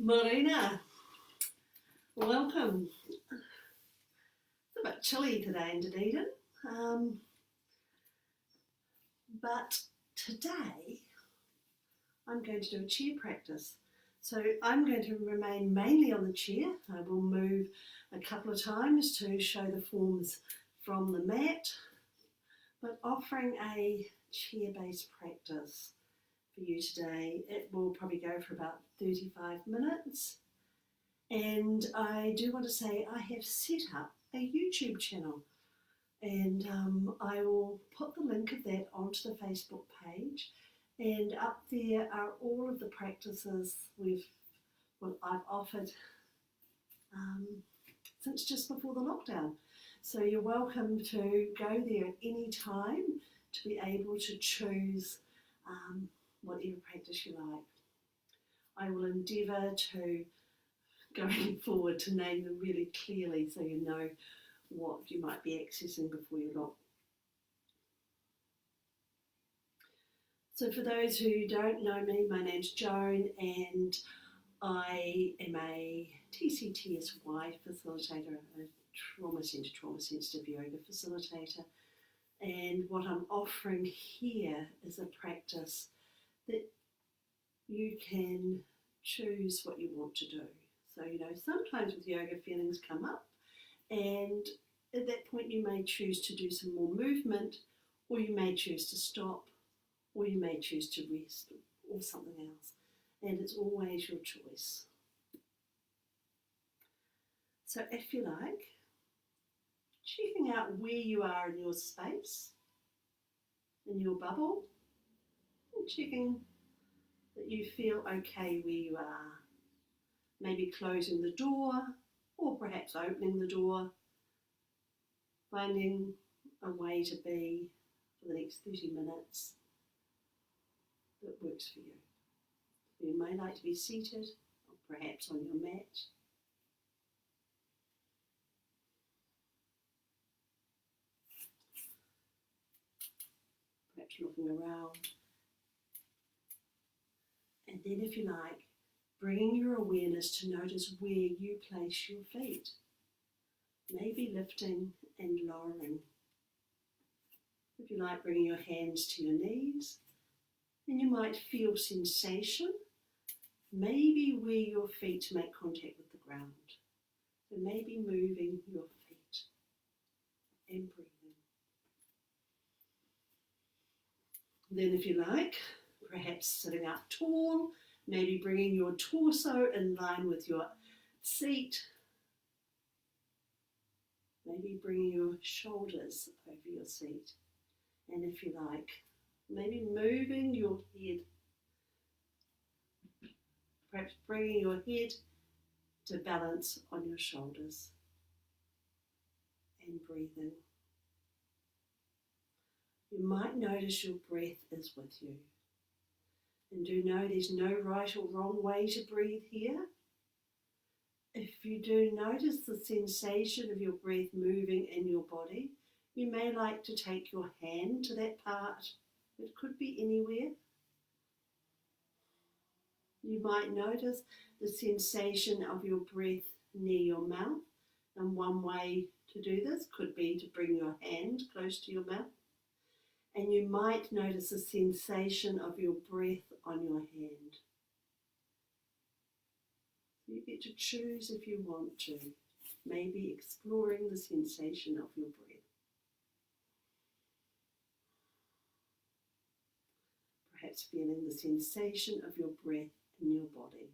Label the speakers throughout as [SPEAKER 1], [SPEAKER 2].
[SPEAKER 1] Marina, welcome. It's a bit chilly today in Dunedin, but today I'm going to do a chair practice. So I'm going to remain mainly on the chair. I will move a couple of times to show the forms from the mat, but offering a chair-based practice for you today. It will probably go for about 35 minutes. And I do want to say I have set up a YouTube channel, and I will put the link of that onto the Facebook page, and up there are all of the practices I've offered since just before the lockdown. So you're welcome to go there at any time to be able to choose whatever practice you like. I will endeavour to, going forward, to name them really clearly so you know what you might be accessing before you look. So for those who don't know me, my name's Joan, and I am a TCTSY facilitator, a trauma-sensitive yoga facilitator. And what I'm offering here is a practice that you can choose what you want to do. So, sometimes with yoga feelings come up, and at that point you may choose to do some more movement, or you may choose to stop, or you may choose to rest, or something else. And it's always your choice. So if you like, checking out where you are in your space, in your bubble, and checking that you feel okay where you are. Maybe closing the door, or perhaps opening the door, finding a way to be for the next 30 minutes that works for you. You may like to be seated, or perhaps on your mat. Perhaps looking around. And then, if you like, bringing your awareness to notice where you place your feet. Maybe lifting and lowering. If you like, bringing your hands to your knees. And you might feel sensation, maybe where your feet make contact with the ground. So maybe moving your feet and breathing. Then, if you like, perhaps sitting up tall, maybe bringing your torso in line with your seat. Maybe bringing your shoulders over your seat. And if you like, maybe moving your head. Perhaps bringing your head to balance on your shoulders. And breathing. You might notice your breath is with you. And do know there's no right or wrong way to breathe here. If you do notice the sensation of your breath moving in your body, you may like to take your hand to that part. It could be anywhere. You might notice the sensation of your breath near your mouth. And one way to do this could be to bring your hand close to your mouth. And you might notice the sensation of your breath on your hand. You get to choose if you want to, maybe exploring the sensation of your breath. Perhaps feeling the sensation of your breath in your body.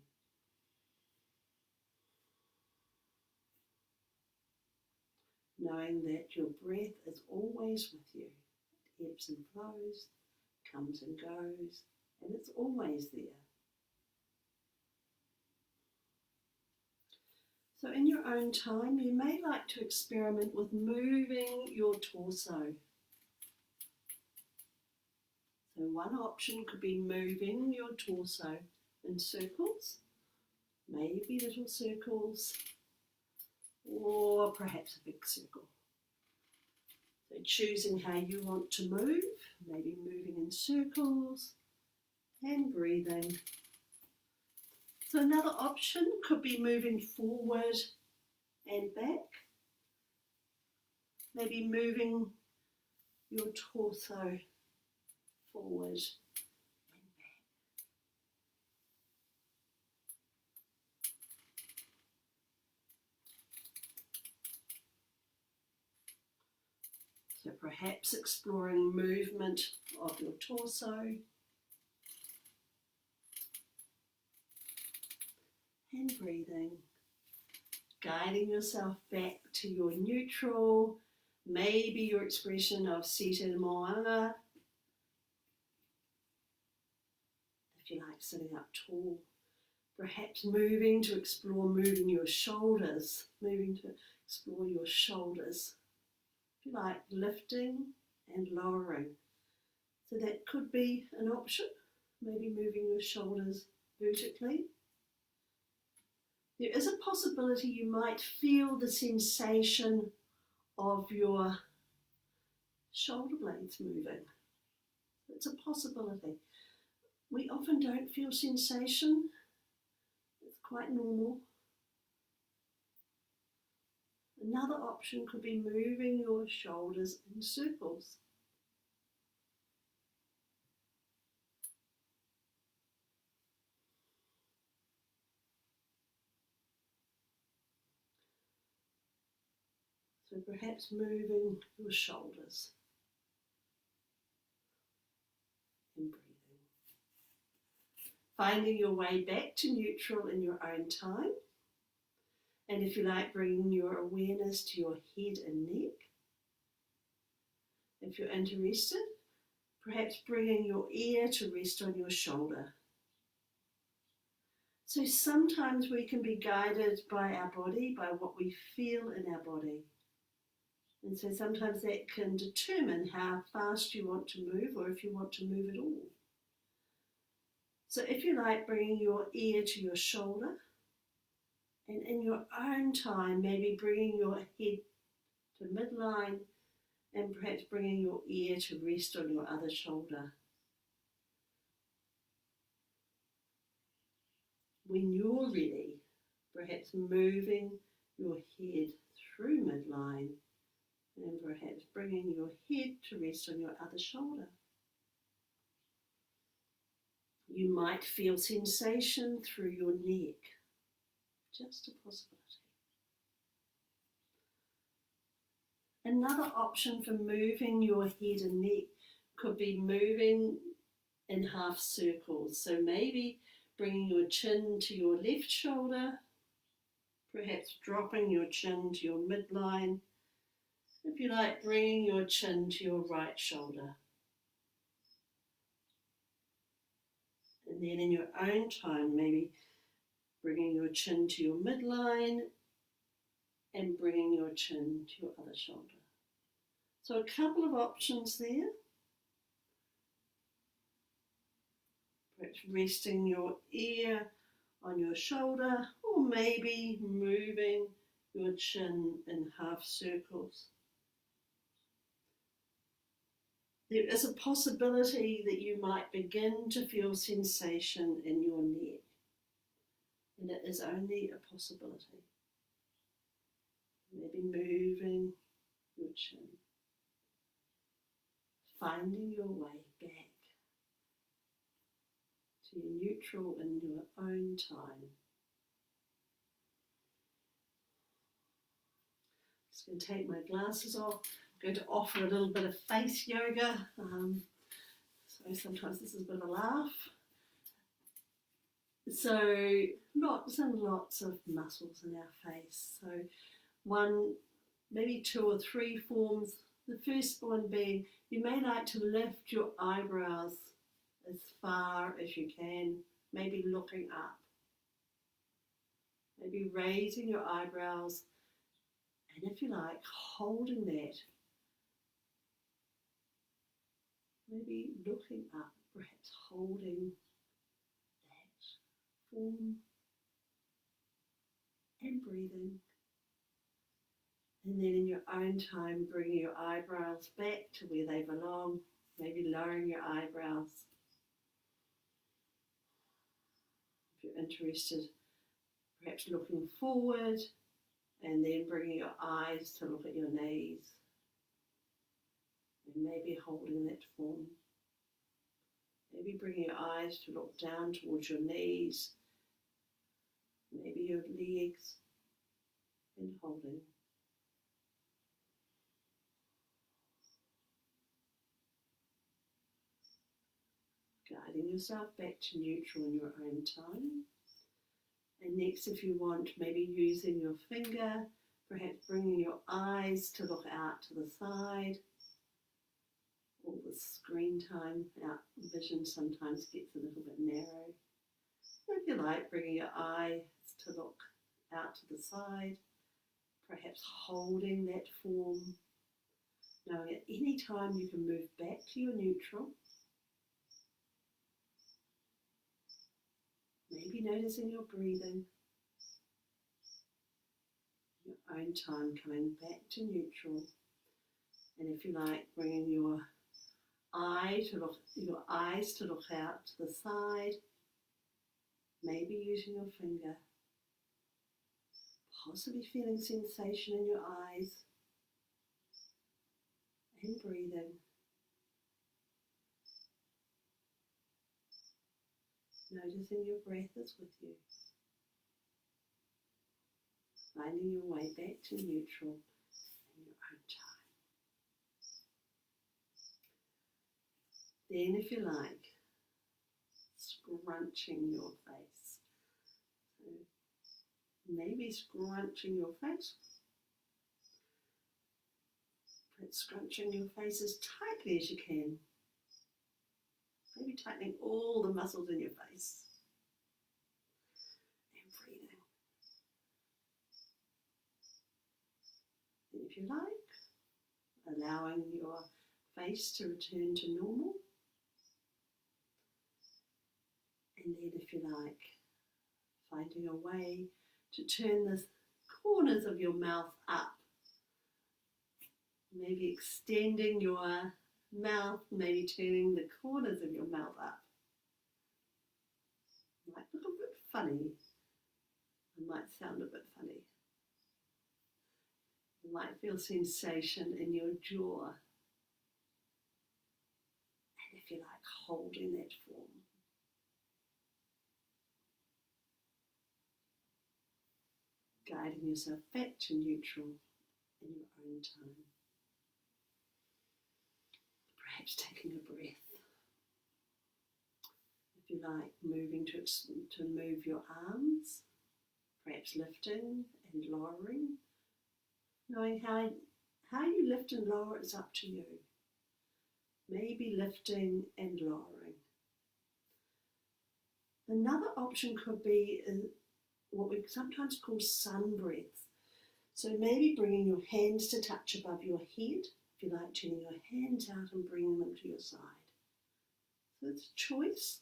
[SPEAKER 1] Knowing that your breath is always with you. Ebbs and flows, comes and goes, and it's always there. So in your own time, you may like to experiment with moving your torso. So one option could be moving your torso in circles, maybe little circles, or perhaps a big circle. So choosing how you want to move, maybe moving in circles and breathing. So another option could be moving forward and back. Maybe moving your torso forward and back. So perhaps exploring movement of your torso and breathing, guiding yourself back to your neutral, maybe your expression of seated moana, if you like sitting up tall, perhaps moving to explore moving your shoulders, moving to explore your shoulders, if you like lifting and lowering. So that could be an option, maybe moving your shoulders vertically. There is a possibility you might feel the sensation of your shoulder blades moving. It's a possibility. We often don't feel sensation. It's quite normal. Another option could be moving your shoulders in circles. So perhaps moving your shoulders and breathing. Finding your way back to neutral in your own time. And if you like, bringing your awareness to your head and neck. If you're interested, perhaps bringing your ear to rest on your shoulder. So sometimes we can be guided by our body, by what we feel in our body. And so sometimes that can determine how fast you want to move or if you want to move at all. So if you like, bringing your ear to your shoulder, and in your own time, maybe bringing your head to midline and perhaps bringing your ear to rest on your other shoulder. When you're ready, perhaps moving your head through midline and perhaps bringing your head to rest on your other shoulder. You might feel sensation through your neck, just a possibility. Another option for moving your head and neck could be moving in half circles. So maybe bringing your chin to your left shoulder, perhaps dropping your chin to your midline. If you like, bringing your chin to your right shoulder. And then in your own time, maybe bringing your chin to your midline and bringing your chin to your other shoulder. So a couple of options there. Perhaps resting your ear on your shoulder, or maybe moving your chin in half circles. There is a possibility that you might begin to feel sensation in your neck, and it is only a possibility. Maybe moving your chin, finding your way back to your neutral in your own time. I'm just going to take my glasses off. I'm going to offer a little bit of face yoga. So sometimes this is a bit of a laugh. So lots and lots of muscles in our face. So one, maybe two or three forms. The first one being, you may like to lift your eyebrows as far as you can, maybe looking up. Maybe raising your eyebrows, and if you like, holding that. Maybe looking up, perhaps holding that form and breathing. And then in your own time, bringing your eyebrows back to where they belong, maybe lowering your eyebrows. If you're interested, perhaps looking forward, and then bringing your eyes to look at your knees, and maybe holding that form. Maybe bringing your eyes to look down towards your knees, maybe your legs, and holding. Guiding yourself back to neutral in your own time. And next, if you want, maybe using your finger, perhaps bringing your eyes to look out to the side. All the screen time, our vision sometimes gets a little bit narrow. If you like, bringing your eyes to look out to the side, perhaps holding that form, knowing at any time you can move back to your neutral. Maybe noticing your breathing, your own time coming back to neutral. And if you like, bringing your eyes to look out to the side, maybe using your finger, possibly feeling sensation in your eyes, and breathing. Noticing your breath is with you. Finding your way back to neutral in your own time. Then, if you like, scrunching your face. So maybe scrunching your face. But scrunching your face as tightly as you can. Maybe tightening all the muscles in your face. And breathing. And if you like, allowing your face to return to normal. And then, if you like, finding a way to turn the corners of your mouth up. Maybe extending your mouth, maybe turning the corners of your mouth up. It might look a bit funny. It might sound a bit funny. You might feel sensation in your jaw. And if you like, holding that form. Guiding yourself back to neutral in your own time. Perhaps taking a breath. If you like, moving to move your arms, perhaps lifting and lowering. Knowing how you lift and lower is up to you. Maybe lifting and lowering. Another option could be what we sometimes call sun breath. So maybe bringing your hands to touch above your head. If you like, turning your hands out and bringing them to your side. So it's a choice.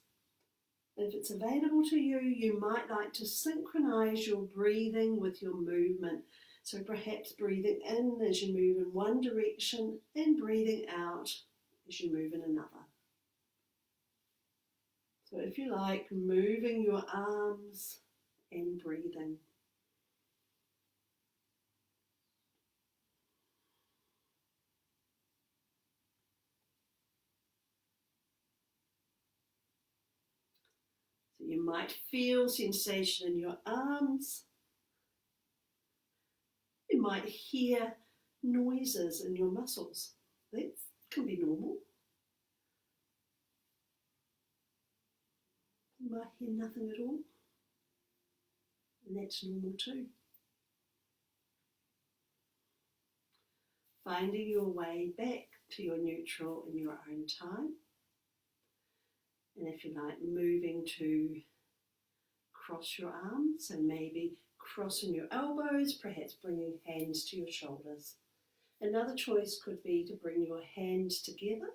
[SPEAKER 1] If it's available to you, you might like to synchronize your breathing with your movement. So perhaps breathing in as you move in one direction and breathing out as you move in another. So if you like, moving your arms and breathing. So you might feel sensation in your arms. You might hear noises in your muscles. That can be normal. You might hear nothing at all. And that's normal too. Finding your way back to your neutral in your own time. And if you like, moving to cross your arms, and maybe crossing your elbows, perhaps bringing hands to your shoulders. Another choice could be to bring your hands together.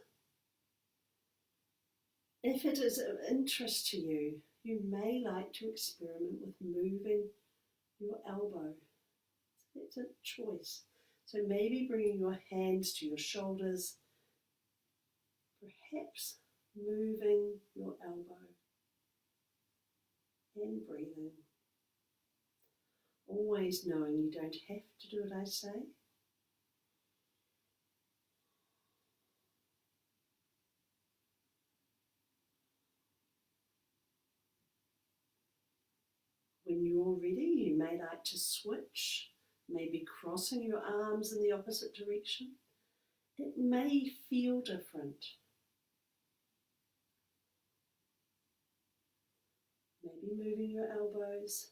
[SPEAKER 1] If it is of interest to you, you may like to experiment with moving your elbow. It's a choice. So maybe bringing your hands to your shoulders, perhaps moving your elbow. and breathing. Always knowing you don't have to do what I say. When you're ready, you may like to switch, maybe crossing your arms in the opposite direction. It may feel different. Maybe moving your elbows.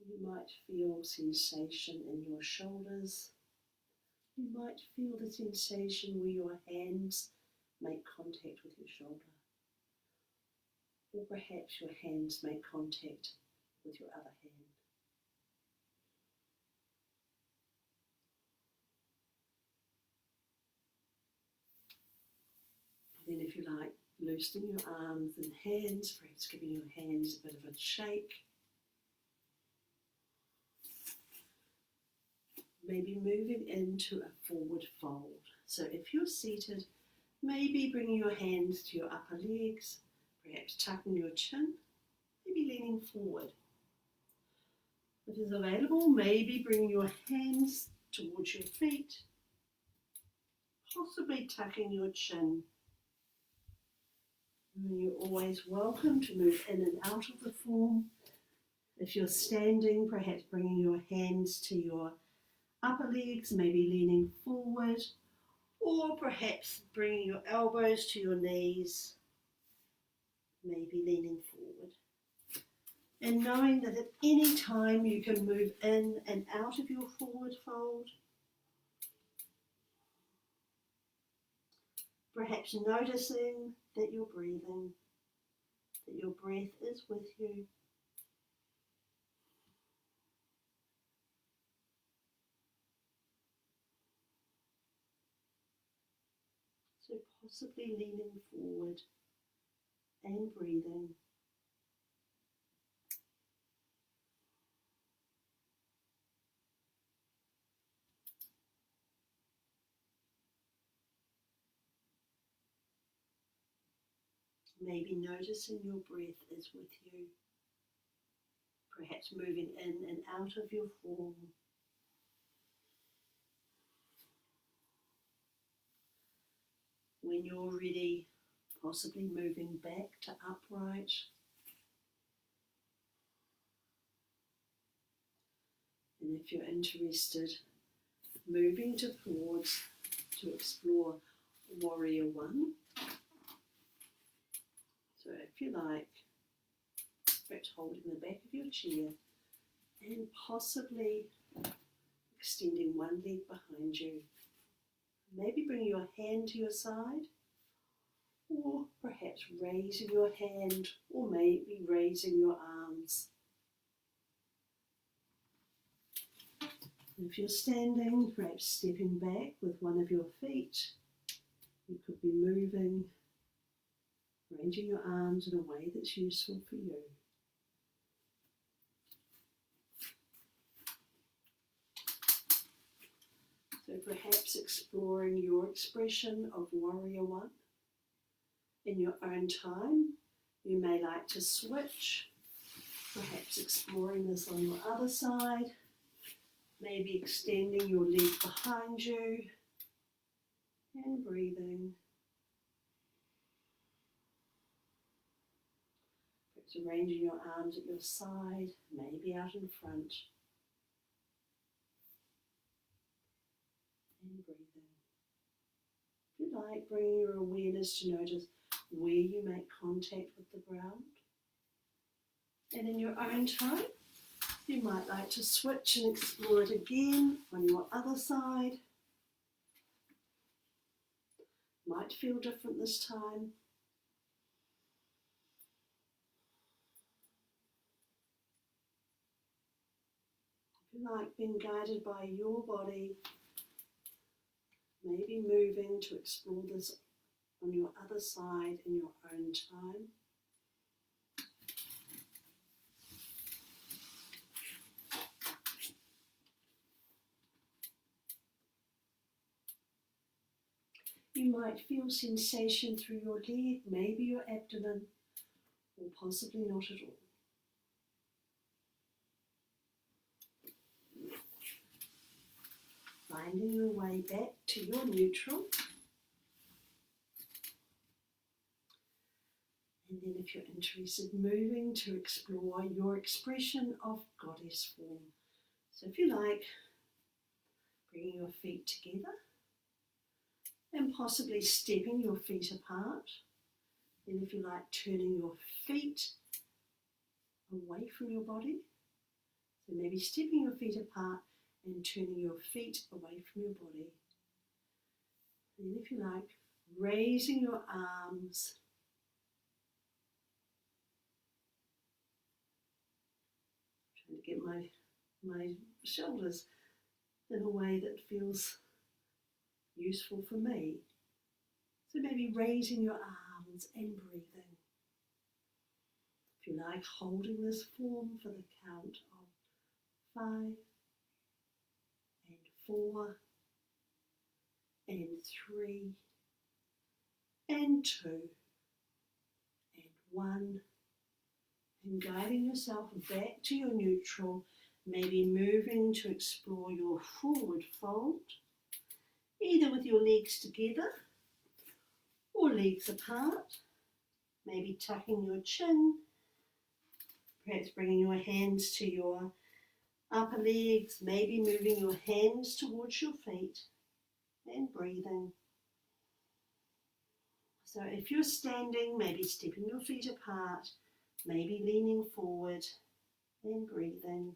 [SPEAKER 1] You might feel sensation in your shoulders. You might feel the sensation where your hands make contact with your shoulder. Or perhaps your hands make contact with your other hand. Then if you like, loosening your arms and hands, perhaps giving your hands a bit of a shake. Maybe moving into a forward fold. So if you're seated, maybe bringing your hands to your upper legs, perhaps tucking your chin, maybe leaning forward. If it's available, maybe bringing your hands towards your feet, possibly tucking your chin. And you're always welcome to move in and out of the form. If you're standing, perhaps bringing your hands to your upper legs, maybe leaning forward, or perhaps bringing your elbows to your knees, maybe leaning forward. And knowing that at any time you can move in and out of your forward fold. Perhaps noticing that you're breathing, that your breath is with you. So possibly leaning forward and breathing. Maybe noticing your breath is with you. Perhaps moving in and out of your form. When you're ready, possibly moving back to upright. And if you're interested, moving towards to explore Warrior One. So if you like, perhaps holding the back of your chair and possibly extending one leg behind you. Maybe bring your hand to your side, or perhaps raising your hand, or maybe raising your arms. And if you're standing, perhaps stepping back with one of your feet. You could be moving, arranging your arms in a way that's useful for you. So perhaps exploring your expression of Warrior One. In your own time, you may like to switch, perhaps exploring this on your other side, maybe extending your leg behind you and breathing. Perhaps arranging your arms at your side, maybe out in front. And breathing. If you like, bringing your awareness to notice where you make contact with the ground. And in your own time, you might like to switch and explore it again on your other side. Might feel different this time. If you like, being guided by your body, maybe moving to explore this on your other side in your own time. You might feel sensation through your leg, maybe your abdomen, or possibly not at all. Finding your way back to your neutral. And then if you're interested, moving to explore your expression of goddess form. So if you like, bringing your feet together and possibly stepping your feet apart. Then if you like, turning your feet away from your body. So maybe stepping your feet apart and turning your feet away from your body. And then if you like, raising your arms. Trying to get my shoulders in a way that feels useful for me. So maybe raising your arms and breathing. If you like, holding this form for the count of 5 and 4 and 3 and 2 and 1, and guiding yourself back to your neutral, maybe moving to explore your forward fold, either with your legs together or legs apart, maybe tucking your chin, perhaps bringing your hands to your upper legs, maybe moving your hands towards your feet and breathing. So if you're standing, maybe stepping your feet apart, maybe leaning forward and breathing.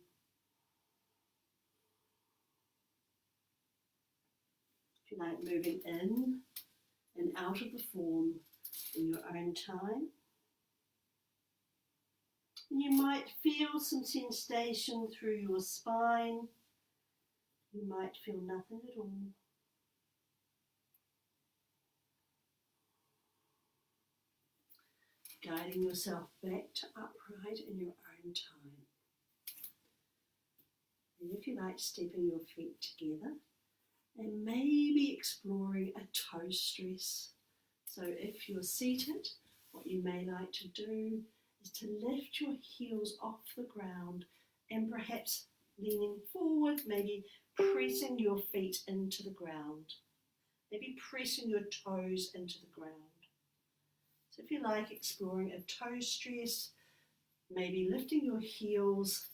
[SPEAKER 1] If you like, moving in and out of the form in your own time. You might feel some sensation through your spine. You might feel nothing at all. Guiding yourself back to upright in your own time. And if you like, stepping your feet together and maybe exploring a toe stress. So if you're seated, what you may like to do is to lift your heels off the ground and perhaps leaning forward, maybe pressing your feet into the ground, maybe pressing your toes into the ground. So if you like, exploring a toe stress, maybe lifting your heels,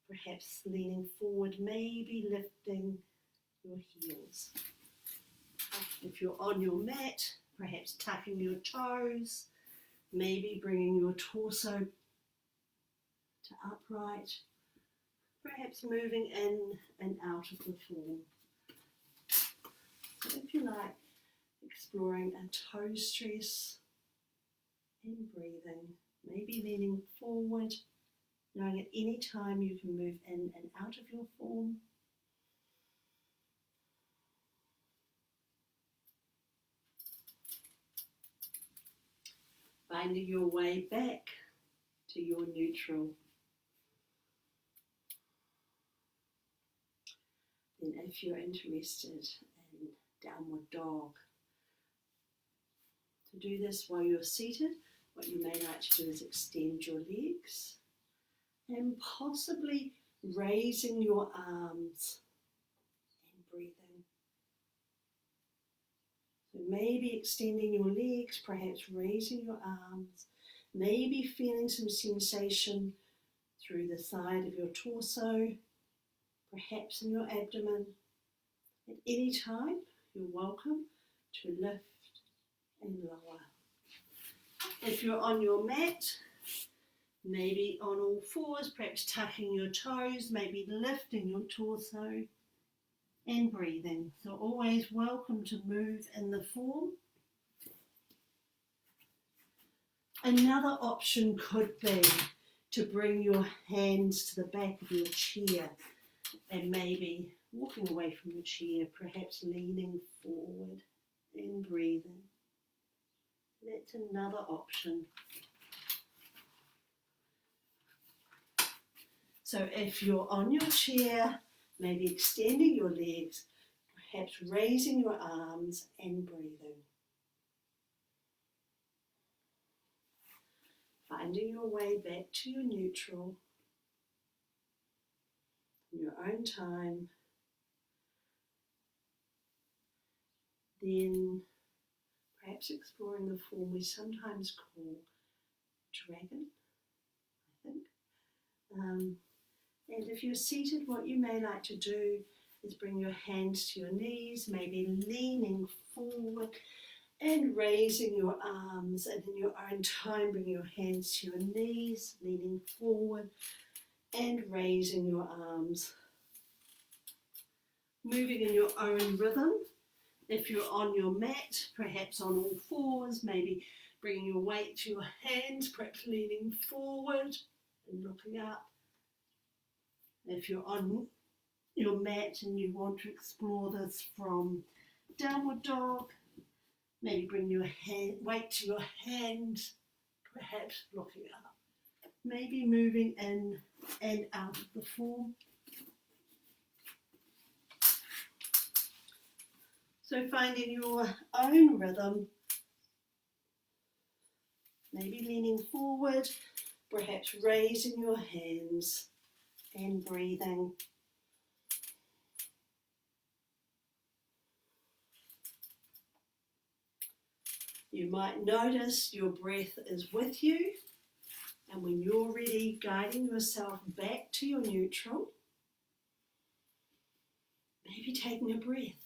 [SPEAKER 1] perhaps leaning forward, maybe lifting your heels. If you're on your mat, perhaps tucking your toes, maybe bringing your torso to upright, perhaps moving in and out of the form. So if you like, exploring a toe stress and breathing, maybe leaning forward, knowing at any time you can move in and out of your form. Finding your way back to your neutral. Then if you're interested in downward dog, to do this while you're seated, what you may like to do is extend your legs and possibly raising your arms and breathing. So maybe extending your legs, perhaps raising your arms, maybe feeling some sensation through the side of your torso, perhaps in your abdomen. At any time, you're welcome to lift and lower. If you're on your mat, maybe on all fours, perhaps tucking your toes, maybe lifting your torso and breathing. So always welcome to move in the form. Another option could be to bring your hands to the back of your chair and maybe walking away from your chair, perhaps leaning forward and breathing. That's another option. So if you're on your chair, maybe extending your legs, Perhaps raising your arms and breathing. Finding your way back to your neutral in your own time. Then perhaps exploring the form we sometimes call dragon, I think. And if you're seated, what you may like to do is bring your hands to your knees, maybe leaning forward and raising your arms, and in your own time bring your hands to your knees, leaning forward and raising your arms. Moving in your own rhythm. If you're on your mat, perhaps on all fours, maybe bringing your weight to your hands, perhaps leaning forward and looking up. If you're on your mat and you want to explore this from downward dog, maybe bring your weight to your hands, perhaps looking up. Maybe moving in and out of the form. So finding your own rhythm, maybe leaning forward, perhaps raising your hands and breathing. You might notice your breath is with you, and when you're ready, guiding yourself back to your neutral, maybe taking a breath,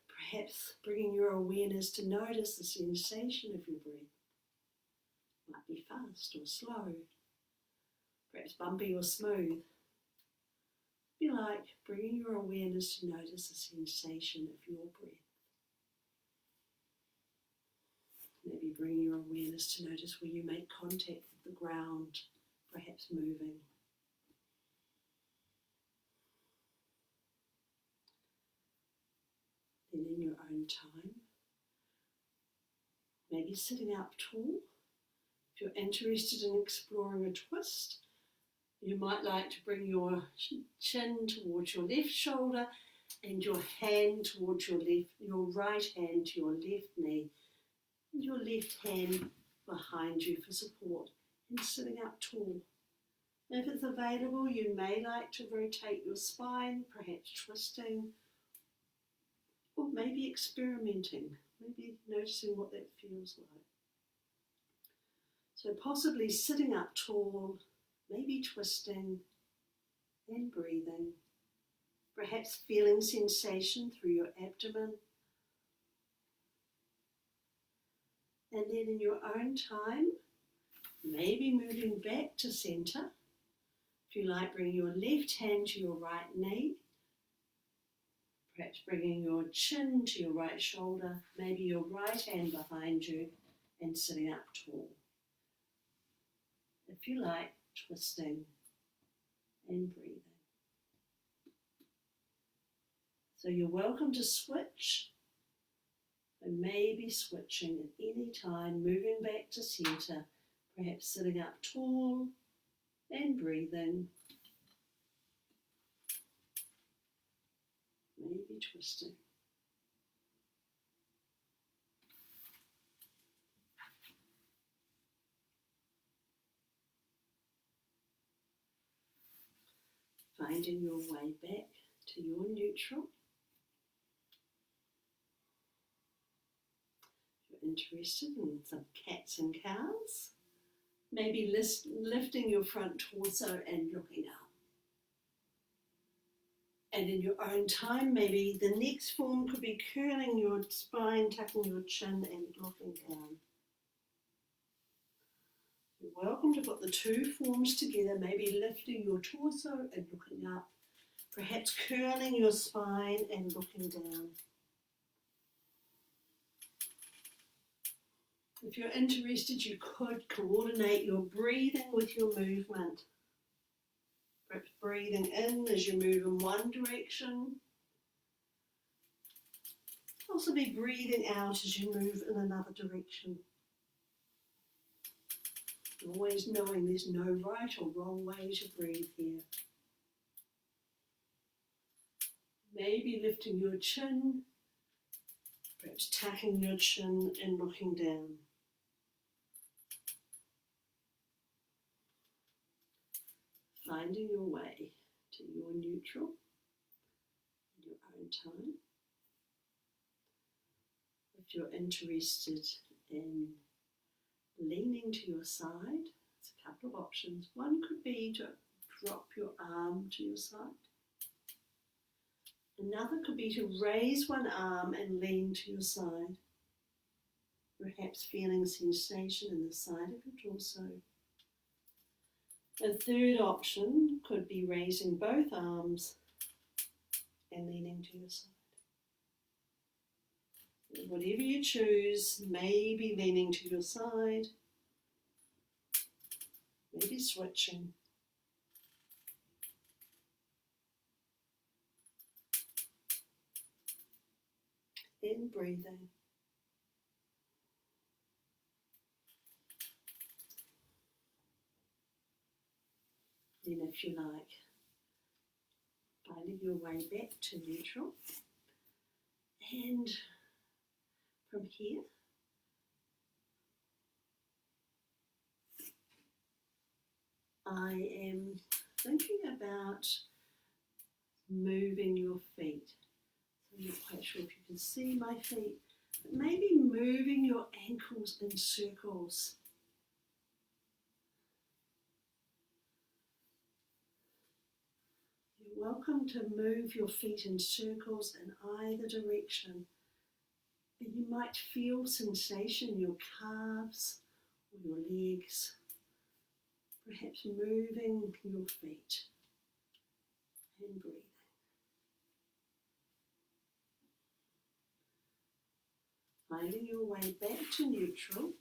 [SPEAKER 1] perhaps bringing your awareness to notice the sensation of your breath. Might be fast or slow, perhaps bumpy or smooth. If you like, bringing your awareness to notice the sensation of your breath. Maybe bringing your awareness to notice where you make contact with the ground, perhaps moving. Then in your own time, maybe sitting up tall. If you're interested in exploring a twist, you might like to bring your chin towards your left shoulder and your hand towards your right hand to your left knee, and your left hand behind you for support, and sitting up tall. If it's available, you may like to rotate your spine, perhaps twisting, or maybe experimenting, maybe noticing what that feels like. So possibly sitting up tall, maybe twisting and breathing, perhaps feeling sensation through your abdomen. And then in your own time, maybe moving back to centre. If you like, bring your left hand to your right knee, perhaps bringing your chin to your right shoulder, maybe your right hand behind you, and sitting up tall. If you like, twisting and breathing. So you're welcome to switch, and maybe switching at any time, moving back to centre, perhaps sitting up tall and breathing, maybe twisting. Finding your way back to your neutral. If you're interested in some cats and cows, maybe lifting your front torso and looking up. And in your own time, maybe the next form could be curling your spine, tucking your chin and looking down. You're welcome to put the two forms together, maybe lifting your torso and looking up, perhaps curling your spine and looking down. If you're interested, you could coordinate your breathing with your movement. Perhaps breathing in as you move in one direction, possibly breathing out as you move in another direction. Always knowing there's no right or wrong way to breathe here. Maybe lifting your chin Perhaps tucking your chin and looking down. Finding your way to your neutral in your own time. If you're interested in leaning to your side, there's a couple of options. One could be to drop your arm to your side. Another could be to raise one arm and lean to your side, perhaps feeling sensation in the side of your torso. A third option could be raising both arms and leaning to your side. Whatever you choose, maybe leaning to your side, maybe switching. And breathing. Then if you like, finding your way back to neutral. And from here, I am thinking about moving your feet. So I'm not quite sure if you can see my feet, but maybe moving your ankles in circles. You're welcome to move your feet in circles in either direction. And you might feel sensation in your calves or your legs, perhaps moving your feet and breathing. Finding your way back to neutral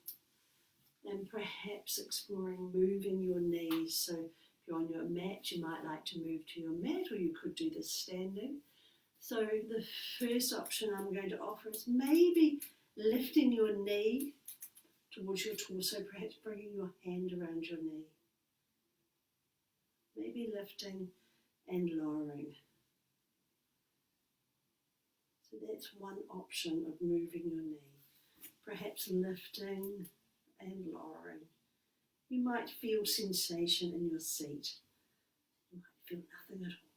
[SPEAKER 1] and perhaps exploring moving your knees. So if you're on your mat, you might like to move to your mat, or you could do this standing. So the first option I'm going to offer is maybe lifting your knee towards your torso, perhaps bringing your hand around your knee. Maybe lifting and lowering. So that's one option of moving your knee. Perhaps lifting and lowering. You might feel sensation in your seat. You might feel nothing at all.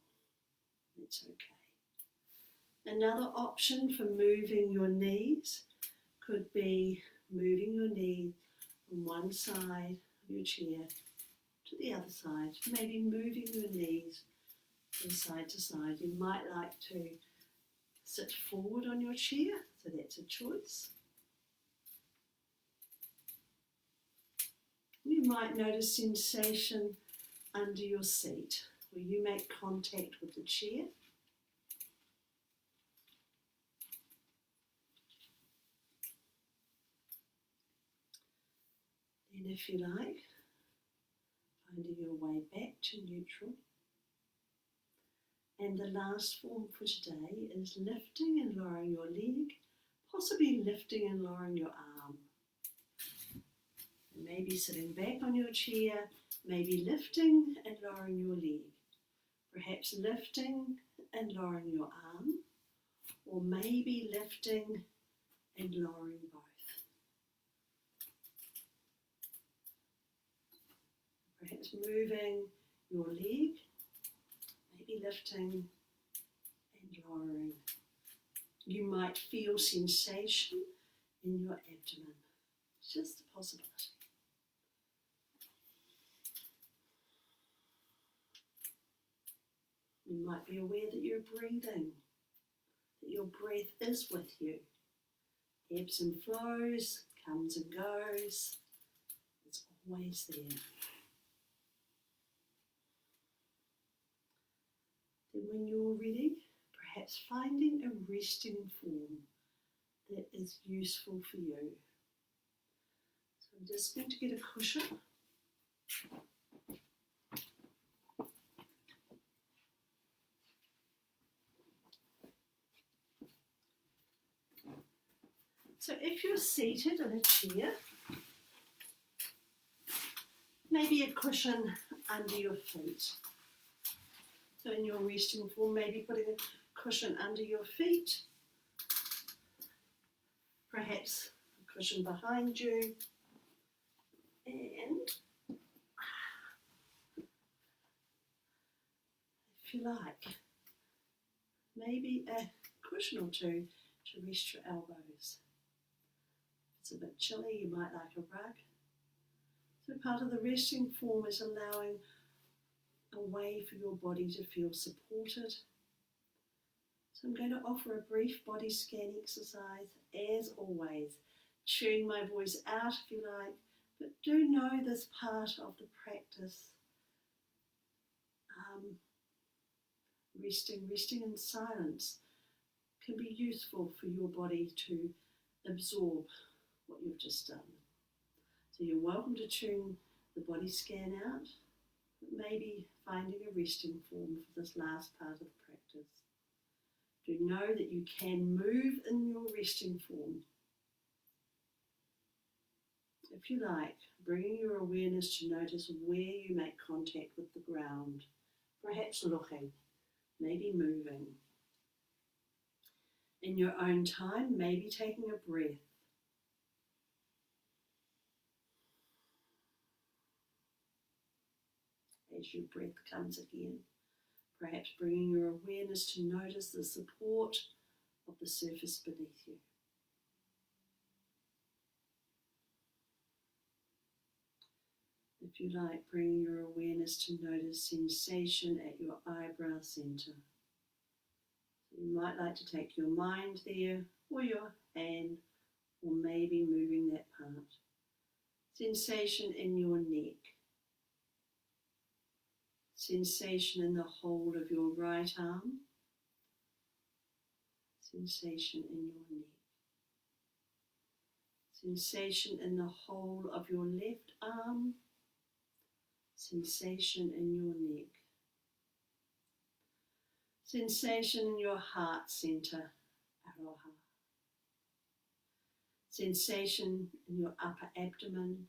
[SPEAKER 1] That's okay. Another option for moving your knees could be moving your knee from one side of your chair to the other side. Maybe moving your knees from side to side. You might like to sit forward on your chair, so that's a choice. You might notice sensation under your seat, where you make contact with the chair. And if you like, finding your way back to neutral. And the last form for today is lifting and lowering your leg, possibly lifting and lowering your arm. And maybe sitting back on your chair, maybe lifting and lowering your leg. Perhaps lifting and lowering your arm, or maybe lifting and lowering both. Perhaps moving your leg, maybe lifting and lowering. You might feel sensation in your abdomen. It's just a possibility. You might be aware that you're breathing, that your breath is with you. Ebbs and flows, comes and goes. It's always there. Then when you're ready, perhaps finding a resting form that is useful for you. So I'm just going to get a cushion. So if you're seated in a chair, maybe a cushion under your feet. So in your resting form, maybe putting a cushion under your feet. perhaps a cushion behind you, and if you like, maybe a cushion or two to rest your elbows. If it's a bit chilly, you might like a rug. So part of the resting form is allowing a way for your body to feel supported. So I'm going to offer a brief body scan exercise, as always. Tune my voice out if you like, but do know this part of the practice, resting in silence, can be useful for your body to absorb what you've just done. So you're welcome to tune the body scan out, but maybe finding a resting form for this last part of the practice. Do know that you can move in your resting form. If you like, bringing your awareness to notice where you make contact with the ground, perhaps looking, maybe moving. In your own time, maybe taking a breath. As your breath comes again, perhaps bringing your awareness to notice the support of the surface beneath you. If you like, bringing your awareness to notice sensation at your eyebrow center. So you might like to take your mind there, or your hand, or maybe moving that part. Sensation in your neck. Sensation in the whole of your right arm. Sensation in your neck. Sensation in the whole of your left arm. Sensation in your neck. Sensation in your heart center, aroha. Sensation in your upper abdomen.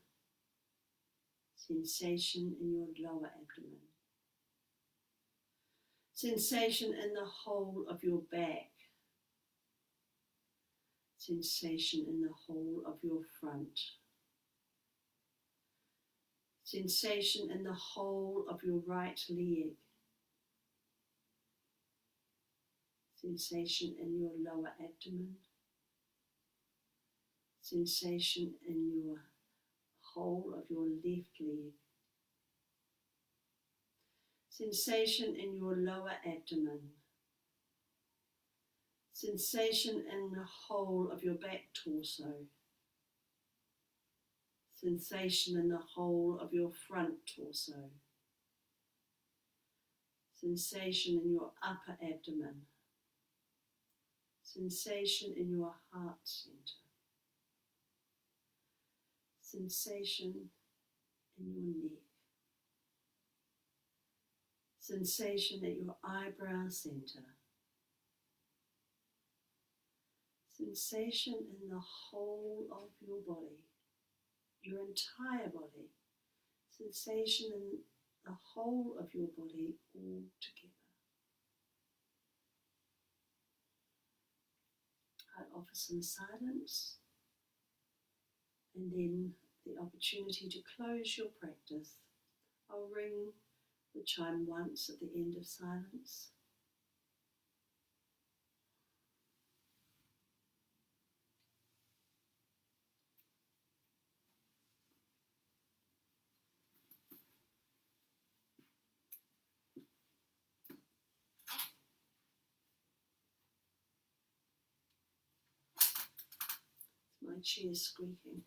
[SPEAKER 1] Sensation in your lower abdomen. Sensation in the whole of your back. Sensation in the whole of your front. Sensation in the whole of your right leg. Sensation in your lower abdomen. Sensation in your whole of your left leg. Sensation in your lower abdomen. Sensation in the whole of your back torso. Sensation in the whole of your front torso. Sensation in your upper abdomen. Sensation in your heart center. Sensation in your neck. Sensation at your eyebrow center. Sensation in the whole of your body, your entire body. Sensation in the whole of your body all together. I offer some silence and then the opportunity to close your practice. I'll ring the chime once at the end of silence. My chair squeaking.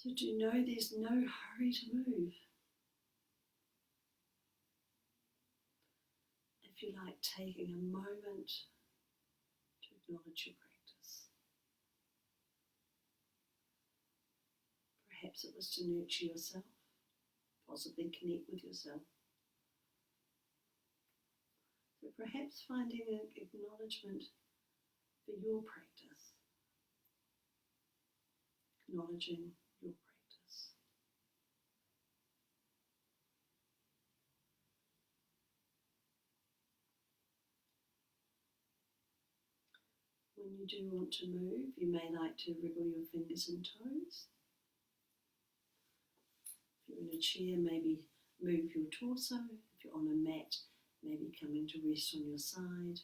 [SPEAKER 1] So do know there's no hurry to move. If you like, taking a moment to acknowledge your practice. Perhaps it was to nurture yourself, possibly connect with yourself. So perhaps finding an acknowledgement for your practice, acknowledging your practice. When you do want to move, you may like to wriggle your fingers and toes. If you're in a chair, maybe move your torso. If you're on a mat, maybe coming to rest on your side.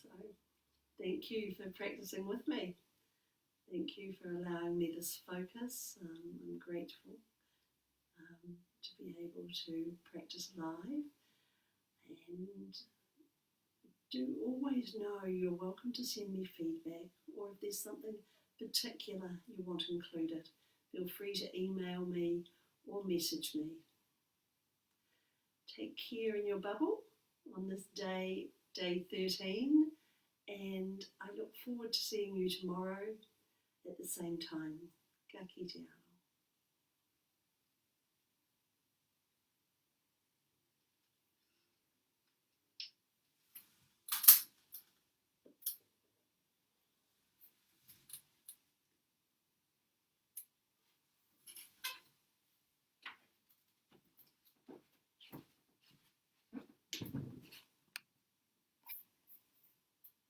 [SPEAKER 1] So, thank you for practicing with me. Thank you for allowing me this focus. I'm grateful to be able to practice live, and do always know you're welcome to send me feedback, or if there's something particular you want included, feel free to email me or message me. Take care in your bubble on this day 13, and I look forward to seeing you tomorrow at the same time. Ka kite ao.